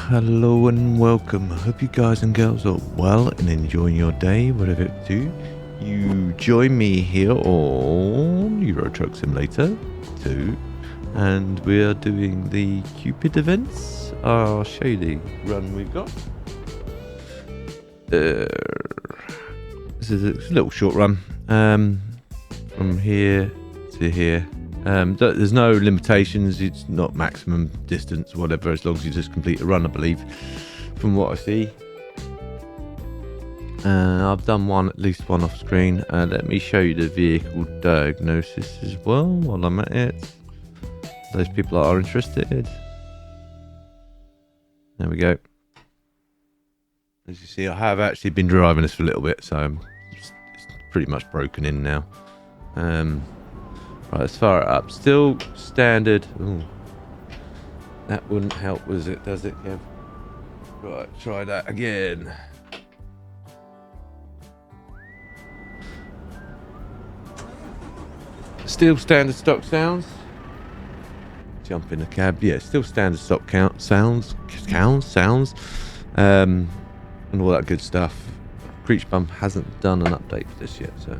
hello and welcome. I hope you guys and girls are well and enjoying your day, whatever you do. You join me here on Euro Truck Simulator 2, and we are doing the Cupid events. I'll show you the run we've got. This is a little short run from here to here. There's no limitations, it's not maximum distance or whatever, as long as you just complete a run, I believe, from what I see. I've done at least one off screen. Let me show you the vehicle diagnosis as well while I'm at it. Those people that are interested. There we go. As you see, I have actually been driving this for a little bit, so it's pretty much broken in now. Right, let's fire it up. Still standard. Ooh, that wouldn't help, does it, Kev? Right, try that again. Still standard stock sounds. Jump in the cab. Yeah, still standard stock sounds. And all that good stuff. Creech Bump hasn't done an update for this yet, so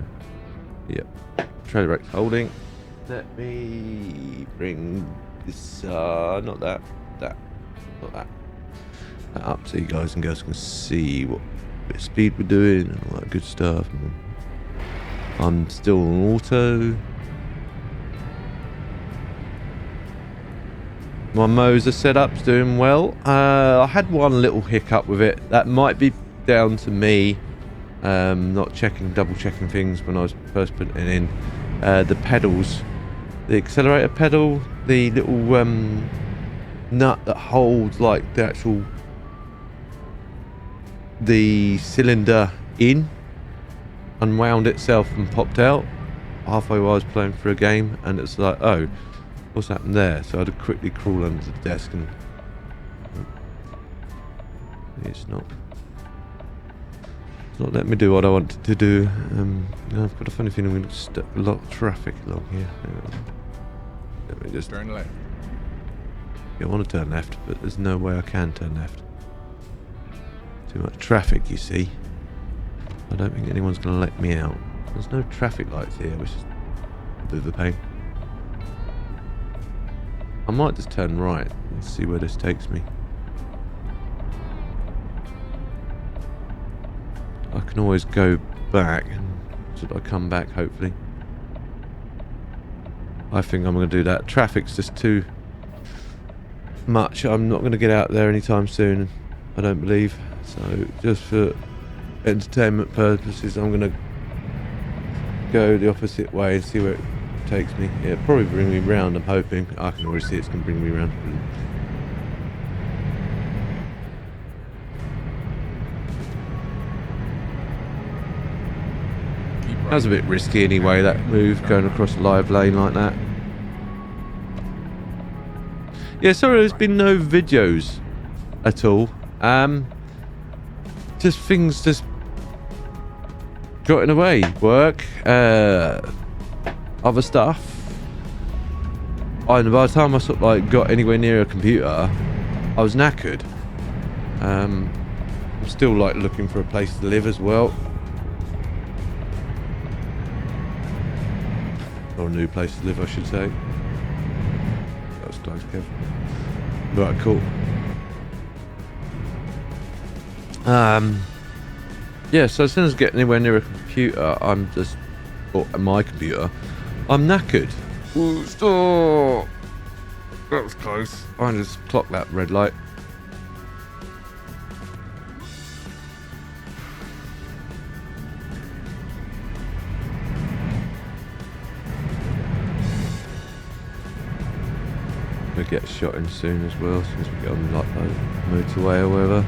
yep. Trailer X holding. Let me bring this, not that up so you guys and girls can see what bit of speed we're doing and all that good stuff. I'm still on auto. My Moser setup's doing well. I had one little hiccup with it. That might be down to me not double checking things when I was first putting it in. The pedals. The accelerator pedal, the little nut that holds like the cylinder in, unwound itself and popped out halfway while I was playing through a game, and it's like, oh, what's happened there? So I had to quickly crawl under the desk and it's not letting me do what I wanted to do. I've got a funny feeling we're going to stuck a lot of traffic along here. Let me just turn left. I want to turn left, but there's no way I can turn left. Too much traffic, you see. I don't think anyone's going to let me out. There's no traffic lights here, which is a bit of a pain. I might just turn right and see where this takes me. I can always go back, and should I come back, hopefully. I think I'm going to do that. Traffic's just too much. I'm not going to get out there anytime soon, I don't believe. So just for entertainment purposes, I'm going to go the opposite way and see where it takes me. Yeah, it'll probably bring me round, I'm hoping. I can already see it's going to bring me round. That was a bit risky anyway, that move, going across a live lane like that. Yeah, sorry there's been no videos at all. Just things just got in the way. Work, other stuff. And by the time I sort of like got anywhere near a computer, I was knackered. I'm still like looking for a place to live as well. Or a new place to live, I should say. That was close, Kev. Right, cool. Yeah, so as soon as I get anywhere near a computer, my computer, I'm knackered. Ooh, stop! That was close. I just clocked that red light. We'll get shot in soon as well, as soon as we get on like the motorway or whatever.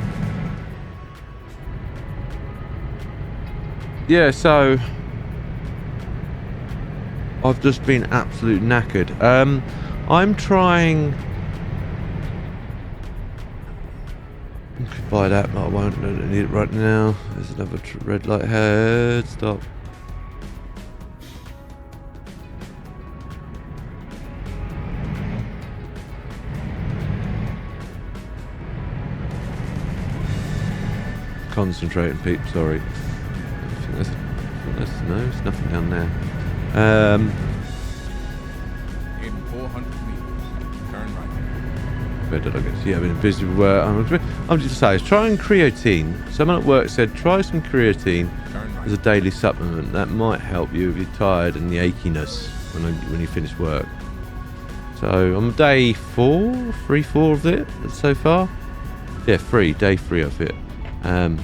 Yeah, so I've just been absolute knackered. I'm trying. I could buy that, but I won't. I don't need it right now. There's another red light ahead. Stop. concentrating, Pete. Sorry. No, there's nothing down there. In 400 meters, turn right. Where did I get? Yeah, I've been invisible. Where I'm just saying, try and creatine. Someone at work said try some creatine as a daily supplement. That might help you if you're tired and the achiness when you finish work. So I'm day 4 of it so far. Yeah, day 3 of it. And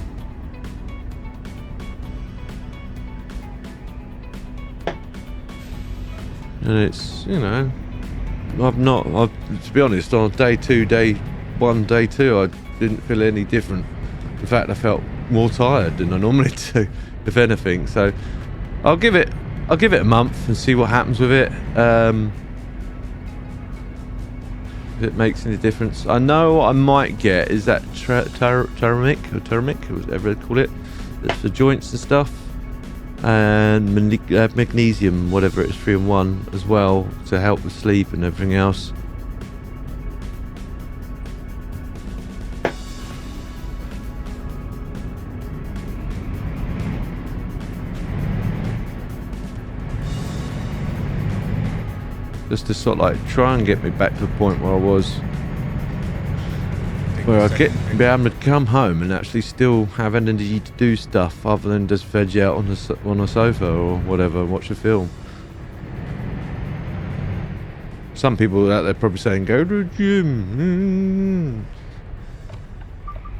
it's, you know, to be honest, on day 1, day 2, I didn't feel any different. In fact, I felt more tired than I normally do, if anything. So I'll give it a month and see what happens with it. If it makes any difference. I know what I might get is that turmeric, or whatever they call it. That's for joints and stuff. And magnesium, whatever it is, 3-in-1 as well, to help with sleep and everything else. Just to sort of like try and get me back to the point where I was, where I be able to come home and actually still have energy to do stuff other than just veg out on a sofa or whatever and watch a film. Some people out there probably saying go to a gym.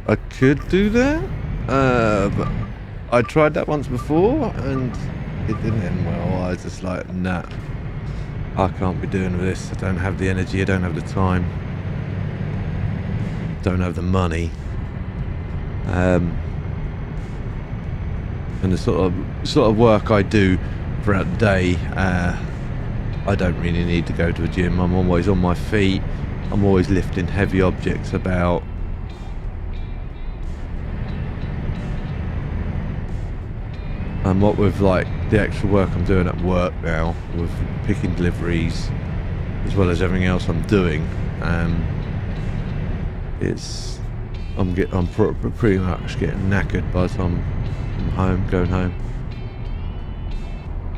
I could do that, but I tried that once before and it didn't end well. I was just like, nah, I can't be doing this. I don't have the energy, I don't have the time, don't have the money, and the sort of work I do throughout the day, I don't really need to go to a gym. I'm always on my feet, I'm always lifting heavy objects about. And what with like the actual work I'm doing at work now, with picking deliveries, as well as everything else I'm doing, I'm pretty much getting knackered by the time I'm going home.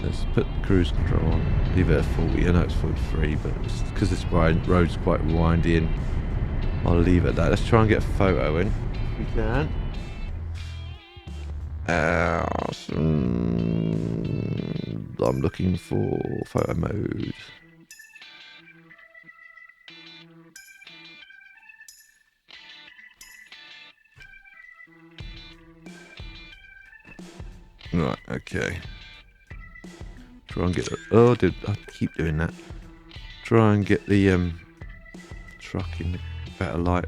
Let's put the cruise control on, leave it at 40. I know it's 43, but because this road's quite windy, and I'll leave it at that. Let's try and get a photo in if we can. I'm looking for photo mode. Right, okay. Try and get the, oh, dude, I keep doing that. Try and get the truck in the better light.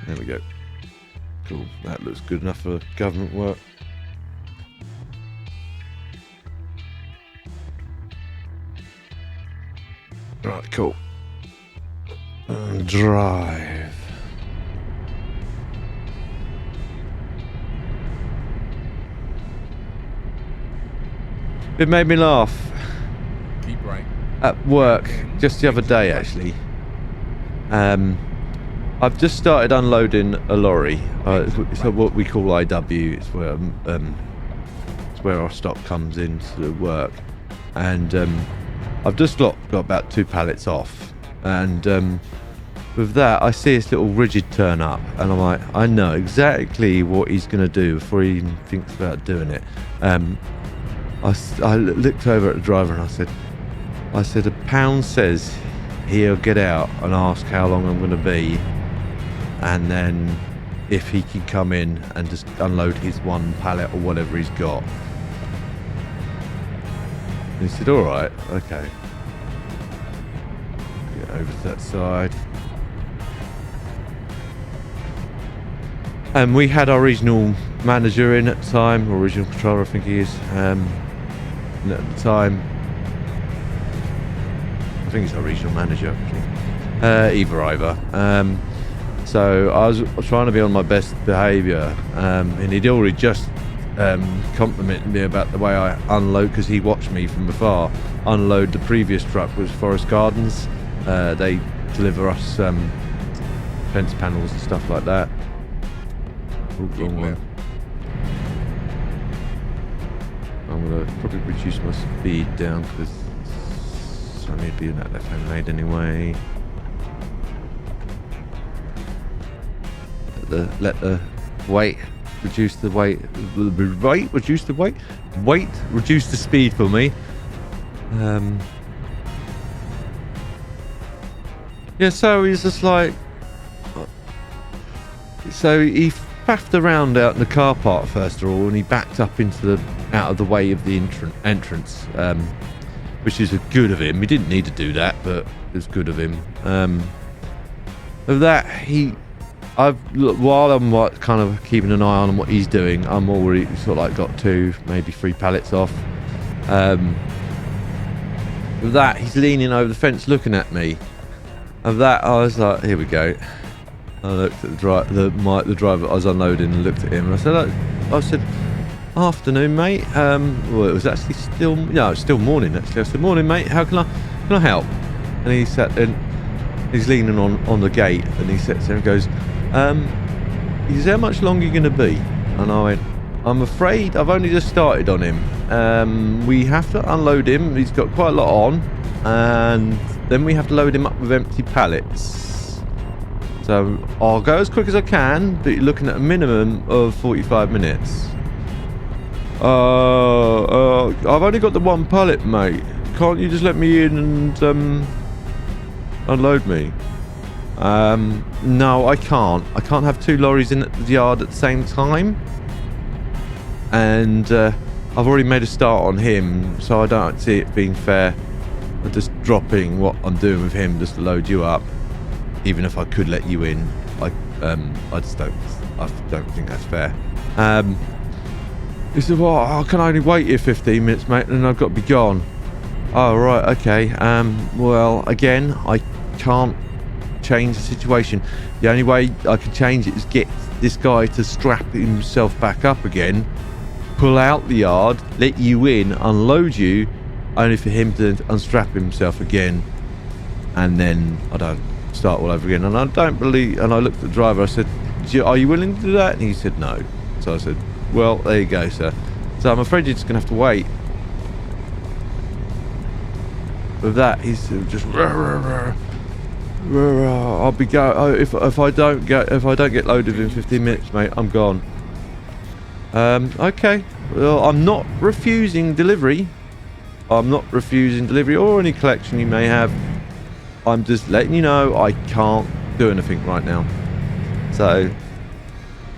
There we go. Cool, that looks good enough for government work. Right, cool. And drive. It made me laugh. Keep right. At work, just the other day actually. I've just started unloading a lorry. It's what we call IW. It's where our stock comes into work, and I've just got about 2 pallets off, and with that I see this little rigid turn up, and I'm like, I know exactly what he's going to do before he even thinks about doing it. I looked over at the driver and I said, a pound says he'll get out and ask how long I'm going to be, and then if he can come in and just unload his 1 pallet or whatever he's got. And he said, alright, okay. Get over to that side. And we had our regional manager in at the time, or regional controller I think he is. And at the time, I think he's our regional manager actually. Either. So I was trying to be on my best behaviour, and he'd already just complimented me about the way I unload, because he watched me from afar unload the previous truck with Forest Gardens. They deliver us fence panels and stuff like that. Oh, Keep wrong one. left. I'm gonna probably reduce my speed down because I need to be in that left-hand lane anyway. Let the weight reduce the weight. Reduce the weight. Weight reduce the speed for me. Yeah, so he's just like, so he faffed around out in the car park first of all, and he backed up into the out of the way of the entrance, which is good of him. He didn't need to do that, but it was good of him. Of that, while I'm like, kind of keeping an eye on what he's doing, I'm already sort of like got 2, maybe 3 pallets off. Of that, he's leaning over the fence looking at me. Of that, I was like, here we go. I looked at the driver I was unloading and looked at him, and I said, afternoon, mate. Well, it was actually it's still morning actually. I said, morning, mate. How can I help? And he sat and he's leaning on the gate, and he sits there and goes, he says, how much longer are you going to be? And I went, I'm afraid I've only just started on him. We have to unload him. He's got quite a lot on, and then we have to load him up with empty pallets. So I'll go as quick as I can, but you're looking at a minimum of 45 minutes. I've only got the 1 pallet, mate. Can't you just let me in and unload me? No, I can't. I can't have 2 lorries in at the yard at the same time. And I've already made a start on him, so I don't see it being fair. I'm just dropping what I'm doing with him just to load you up. Even if I could let you in, I just don't think that's fair. He said, well, I can only wait here 15 minutes, mate, and I've got to be gone. Oh, right, okay. Well, again, I can't change the situation. The only way I can change it is get this guy to strap himself back up again, pull out the yard, let you in, unload you, only for him to unstrap himself again, and then I don't start all over again. And I don't believe, and I looked at the driver, I said, are you willing to do that? And he said no. So I said, well, there you go, sir. So I'm afraid you're just gonna have to wait. With that, he's just I'll be if I don't get loaded in 15 minutes, mate, I'm gone. Okay. Well, I'm not refusing delivery. I'm not refusing delivery or any collection you may have. I'm just letting you know I can't do anything right now. So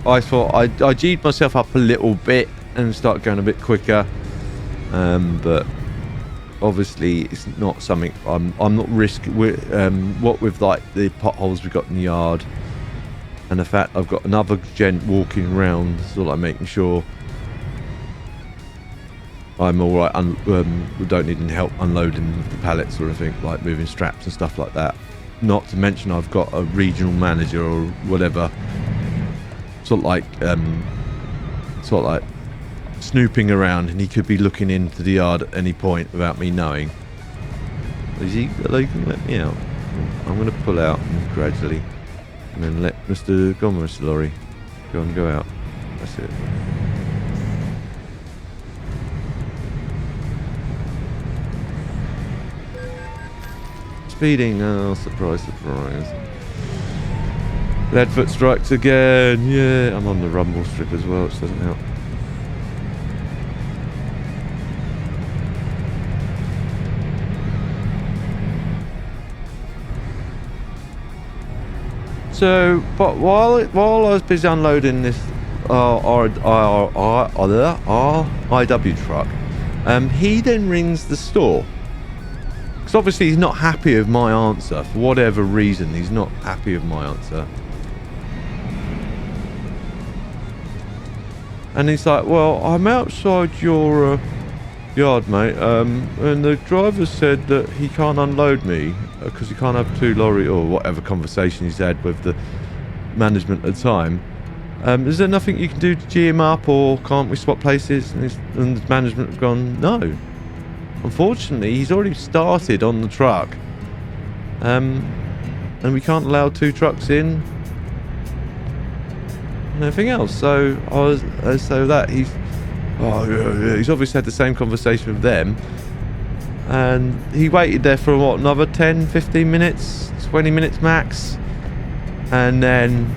I thought I G'd myself up a little bit and start going a bit quicker. But obviously it's not something I'm not risking. What with like the potholes we've got in the yard and the fact I've got another gent walking around, sort of like making sure I'm all right. We don't need any help unloading the pallets or anything, like moving straps and stuff like that. Not to mention I've got a regional manager or whatever, sort of like snooping around, and he could be looking into the yard at any point without me knowing. Is he going to let me out? I'm going to pull out gradually, and then let Mr. Lorry go out. That's it. Speeding, oh, surprise, surprise. Leadfoot strikes again, yeah. I'm on the rumble strip as well, which doesn't help. So, but while I was busy unloading this IW truck, he then rings the store. Because obviously he's not happy with my answer. For whatever reason, he's not happy with my answer. And he's like, well, I'm outside your yard, mate. And the driver said that he can't unload me because he can't have 2 lorry or whatever conversation he's had with the management at the time. Is there nothing you can do to G him up, or can't we swap places? And the management have gone, no. Unfortunately, he's already started on the truck, and we can't allow 2 trucks in and everything else. So I was, so that he's, he's obviously had the same conversation with them, and he waited there for what, another 10, 15 minutes, 20 minutes max, and then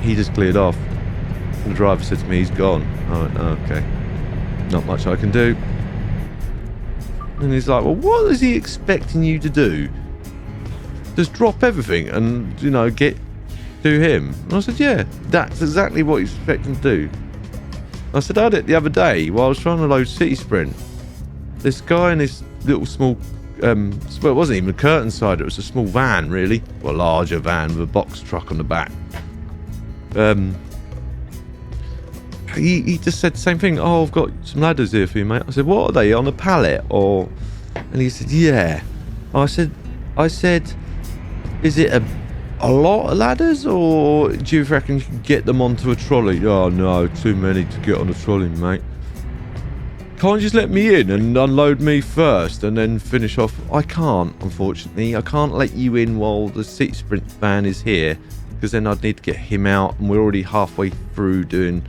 he just cleared off. The driver said to me, he's gone. I went, okay, not much I can do. And he's like, well, what is he expecting you to do? Just drop everything and, you know, do him? And I said, yeah, that's exactly what he's expecting to do. I said, I had it the other day while I was trying to load City Sprint. This guy in this little small, well, it wasn't even a curtain side, it was a small van, really. Well, a larger van with a box truck on the back. He just said the same thing. Oh, I've got some ladders here for you, mate. I said, what are they, on a pallet? Or, and he said, yeah. I said, is it a lot of ladders, or do you reckon you can get them onto a trolley? Oh no, too many to get on a trolley, mate. Can't you just let me in and unload me first and then finish off? I can't, unfortunately. I can't let you in while the City Sprint van is here, because then I'd need to get him out, and we're already halfway through doing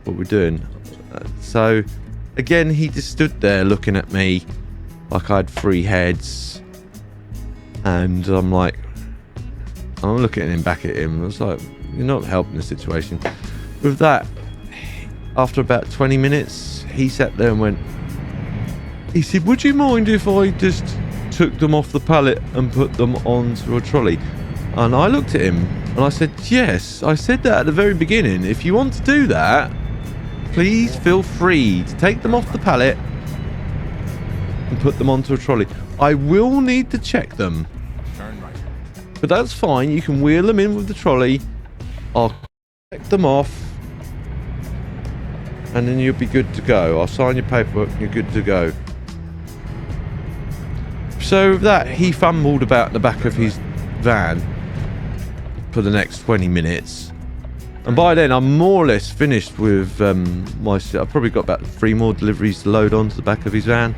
what we're doing. So again, he just stood there looking at me like I had 3 heads, and I'm looking at him, back at him. I was like, you're not helping the situation. With that, after about 20 minutes, he sat there and he said, would you mind if I just took them off the pallet and put them onto a trolley? And I looked at him and I said, yes, I said that at the very beginning. If you want to do that, please feel free to take them off the pallet and put them onto a trolley. I will need to check them, Turn right. but that's fine. You can wheel them in with the trolley. I'll check them off, and then you'll be good to go. I'll sign your paperwork and you're good to go. So with that, he fumbled about in the back of his van for the next 20 minutes. And by then, I'm more or less finished with I've probably got about 3 more deliveries to load onto the back of his van.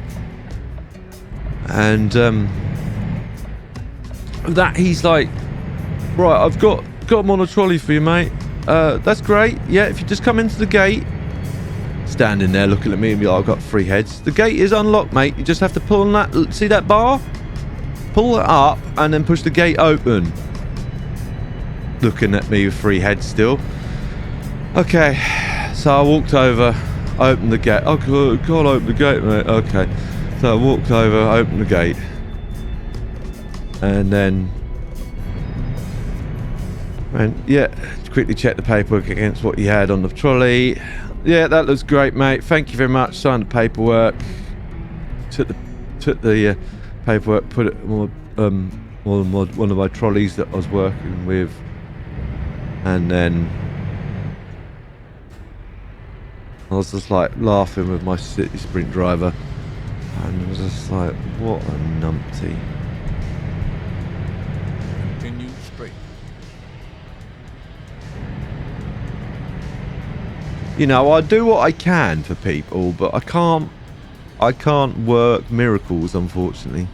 And that he's like, right, I've got them on a trolley for you, mate. That's great. Yeah, if you just come into the gate. Standing there looking at me and be like, I've got 3 heads. The gate is unlocked, mate. You just have to pull on that. See that bar? Pull it up and then push the gate open. Looking at me with 3 heads still. Okay, so I walked over, opened the gate. Oh, can't open the gate, mate. Okay, so I walked over, opened the gate, and then went, yeah, quickly checked the paperwork against what you had on the trolley. Yeah, that looks great, mate. Thank you very much. Signed the paperwork. Took the paperwork, put it on one of my trolleys that I was working with, and then I was just like laughing with my City Sprint driver, and I was just like, what a numpty. Continue straight. You know, I do what I can for people, but I can't work miracles, unfortunately.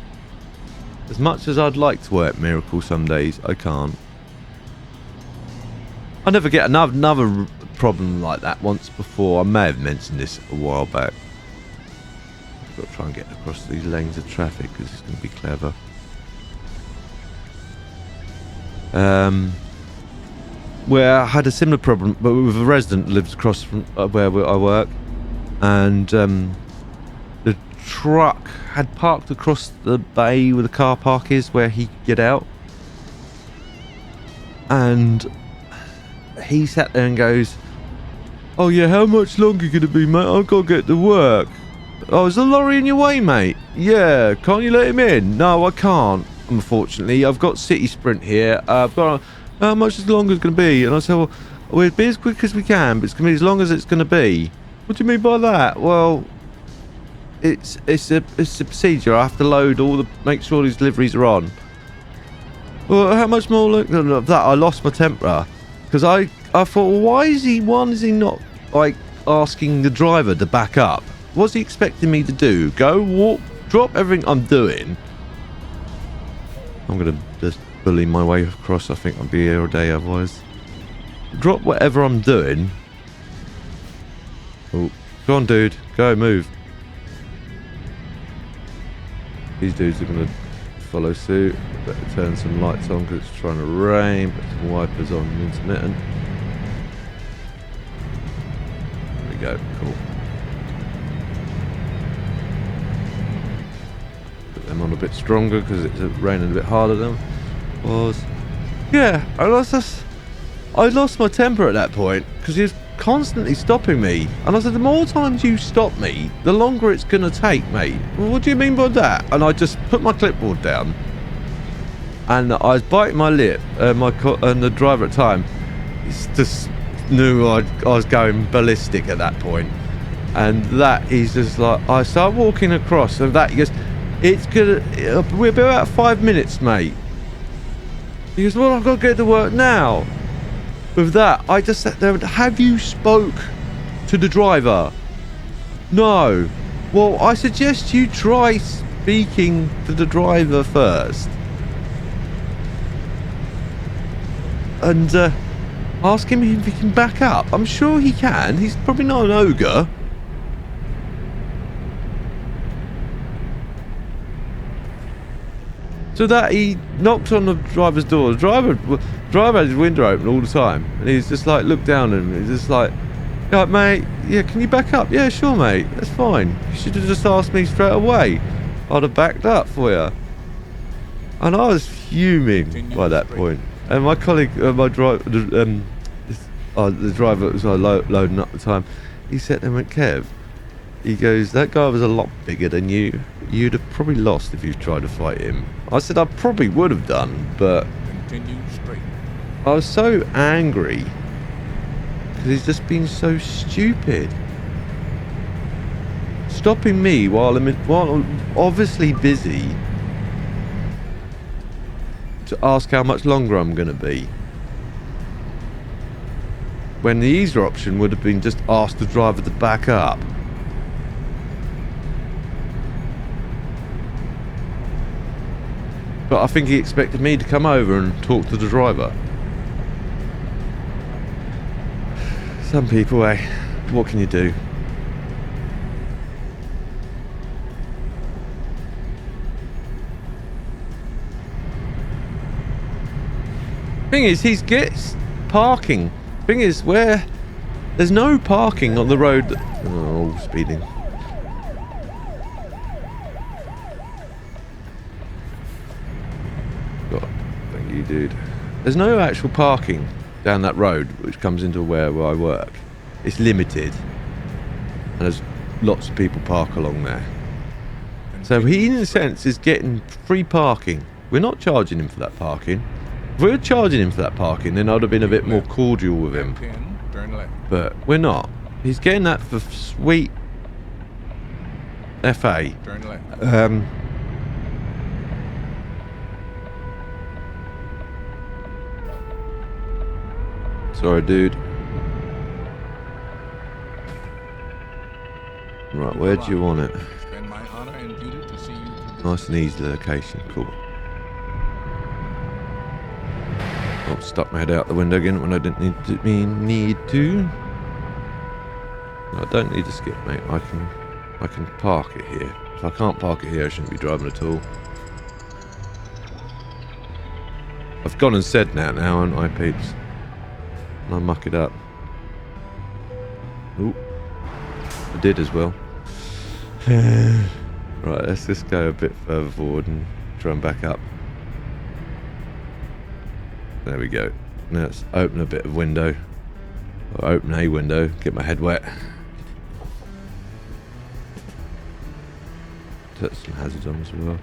As much as I'd like to work miracles some days, I can't. I never get another problem like that once before. I may have mentioned this a while back. I've got to try and get across these lanes of traffic because it's going to be clever. Where I had a similar problem, but with a resident that lives across from where I work, and the truck had parked across the bay where the car park is, where he could get out, and he sat there and goes, oh yeah, how much longer could it be, mate? I've got to get to work. Oh, is the lorry in your way, mate? Yeah, can't you let him in? No, I can't, unfortunately. I've got City Sprint here. I've got how much longer is it going to be? And I said, well, we'll be as quick as we can, but it's going to be as long as it's going to be. What do you mean by that? Well, it's a procedure. I have to load make sure these deliveries are on. Well, how much more of that? I lost my temper. Because I thought, well, why is he not like asking the driver to back up? What's he expecting me to do? Go, walk, drop everything I'm doing? I'm going to just bully my way across. I think I'll be here all day otherwise. drop whatever I'm doing. Oh, go on, dude. Go, move. These dudes are going to follow suit. Better turn some lights on because it's trying to rain. Put some wipers on intermittent. There we go. Cool. Put them on a bit stronger because it's raining a bit harder than it was. Yeah, I lost my temper at that point because he was constantly stopping me. And I said, the more times you stop me, the longer it's going to take, mate. Well, what do you mean by that? And I just put my clipboard down. And I was biting my lip. And the driver at the time just knew I was going ballistic at that point. And that he's just like, I start walking across. And that he goes, we'll be about 5 minutes, mate. He goes, well, I've got to get to work now. With that, I just sat there and, have you spoke to the driver? No. Well, I suggest you try speaking to the driver first. And ask him if he can back up. I'm sure he can. He's probably not an ogre. So that he knocked on the driver's door. The driver had his window open all the time. And he's just like, looked down at him. He's just like, mate, yeah, can you back up? Yeah, sure, mate. That's fine. You should have just asked me straight away. I'd have backed up for you. And I was fuming by that point. And my colleague, the driver that was loading up at the time, he said to him, Kev, he goes, that guy was a lot bigger than you. You'd have probably lost if you tried to fight him. I said, I probably would have done, but Continue straight. I was so angry because he's just been so stupid. Stopping me while I'm obviously busy to ask how much longer I'm going to be. When the easier option would have been just ask the driver to back up. But I think he expected me to come over and talk to the driver. Some people, what can you do? Thing is, he gets parking. Thing is, where there's no parking on the road. Oh, speeding. Thank you, dude. There's no actual parking down that road which comes into where I work. It's limited. And there's lots of people park along there. So he, in a sense, is getting free parking. We're not charging him for that parking. If we were charging him for that parking, then I'd have been a bit more cordial with him. Turn left. But we're not. He's getting that for sweet FA. Turn left. Sorry, dude. Right, where do you want it? It's been my honor and duty to see you through. Nice and easy location. Cool. Oh, stuck my head out the window again when I didn't need to. No, I don't need to skip, mate. I can park it here. If I can't park it here, I shouldn't be driving at all. I've gone and said now, haven't I, peeps? And I muck it up. Ooh. I did as well. Right, let's just go a bit further forward and try and back up. There we go. Now let's open a bit of window. Or open a window, get my head wet. Put some hazards on as well.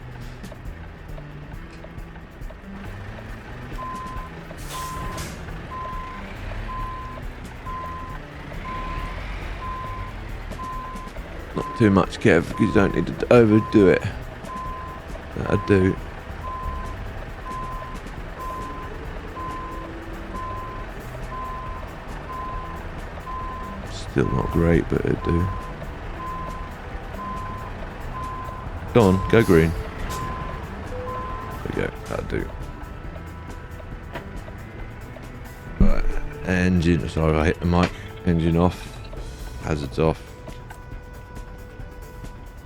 Not too much, Kev, because you don't need to overdo it. That I do. Still not great, but it do. Go on, go green. There we go, that'll do. Right, Engine, sorry I hit the mic. Engine off. Hazards off.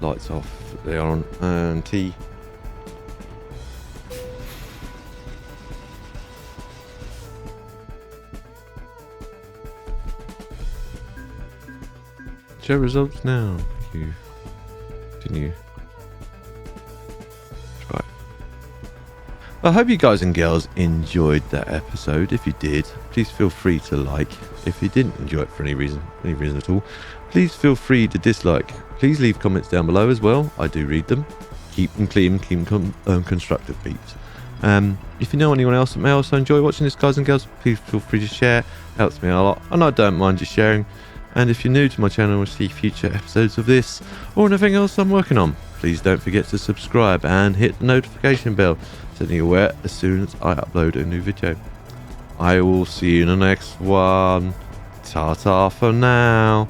Lights off. They are on. And T. Show results now. Thank you. Continue. Right. I hope you guys and girls enjoyed that episode. If you did, please feel free to like. If you didn't enjoy it for any reason at all, please feel free to dislike. Please leave comments down below as well. I do read them. Keep them clean, keep them constructive, peeps. If you know anyone else that may also enjoy watching this, guys and girls, please feel free to share. Helps me a lot, and I don't mind you sharing. And if you're new to my channel and see future episodes of this or anything else I'm working on, please don't forget to subscribe and hit the notification bell so that you're aware as soon as I upload a new video. I will see you in the next one. Ta-ta for now.